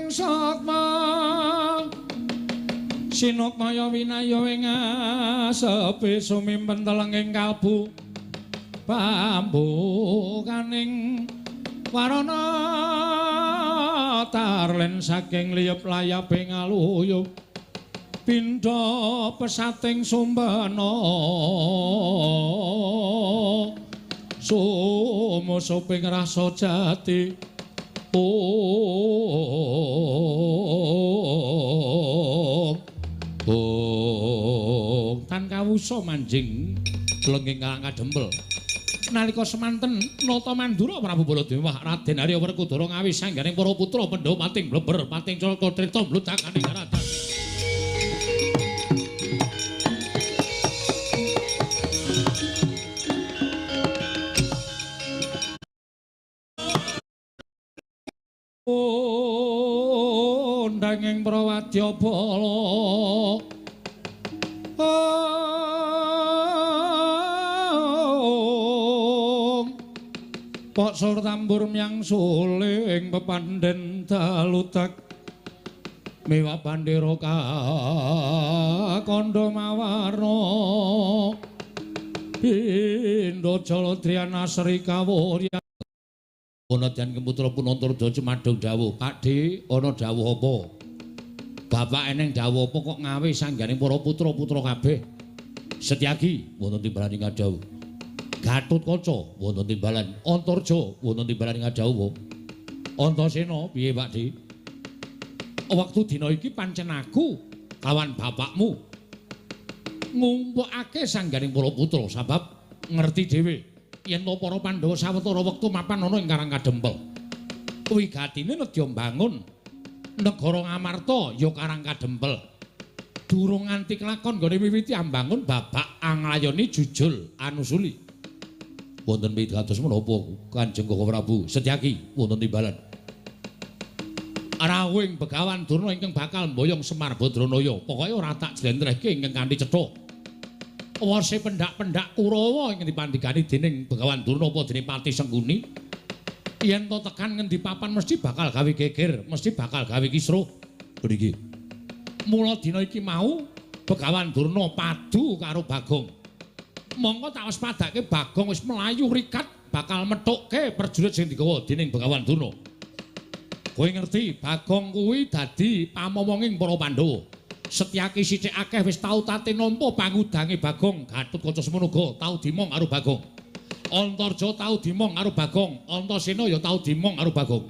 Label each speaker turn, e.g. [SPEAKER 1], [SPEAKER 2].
[SPEAKER 1] satma sinukmaya winaya ing sepi sumimpen telenging kalbu pambukaning warana tarlen saking liyep layape ngaluyup pindha pesating sumbana sumusuping rasa jati tan kawusa manjing lenging kadempel nalika semanten nata mandura Prabu Baladéwa Raden Arya Werkudara ngawi sanggaring para putra Pandhawa pating bleber pating Caka Trita mludhakaning daratan ndanging Prawadyabala Pok sur tambur myang suling pepandhen dalutak miwa bandera kandha mawarna pindha jala driyana sri kawurya ana jan keputra punantarja cemadhong dawuh Pakde ana dawuh apa bapak eneng dawuh apa kok ngawe sangganing para putra-putra kabeh Setyaki wonten timbalan ing dawuh Gatotkaca wonten timbalan, Antarja wonten timbalan ing dawuh. Antasena piye Pakde? Wektu dina iki pancen aku kawan bapakmu ngumpulake sangganing para putra sabab ngerti dhewe yen to para Pandhawa sawetara wektu mapan ana ing Karang Kadempel. Kuwi gatine nedya mbangun negara Ngamarta ya Karang Kadempel. Durung nganti kelakon nggone miwiti ambangun babak anglayoni jujul anusuli. Wonten pitados menapa Kanjeng Koko Prabu Setyaki wonten timbalan rawuhing Begawan Durna ingkang bakal mboyong Semar Badranaya pokoke ora tak jlentrehke ingkang kanthi cetha wase pendak-pendak Kurawa ingkang dipandhigani dening Begawan Durna apa dening Pati Sengkuni yen to tekan ngendi papan mesti bakal gawe geger mesti bakal gawe kisruh mriki mula dina iki mau Begawan Durna padu karo Bagong mongko tak wis padake Bagong wis melayu rikat bakal methukke prajurit sing digawa dening Begawan Durna. Kowe ngerti Bagong kuwi dadi pamomonging para Pandhawa. Setyaki sithik akeh wis tau tate nampa pangudange Bagong, Gatotkaca semono uga tau dimong karo Bagong. Antarja tau dimong karo Bagong, Antasena ya tau dimong karo Bagong.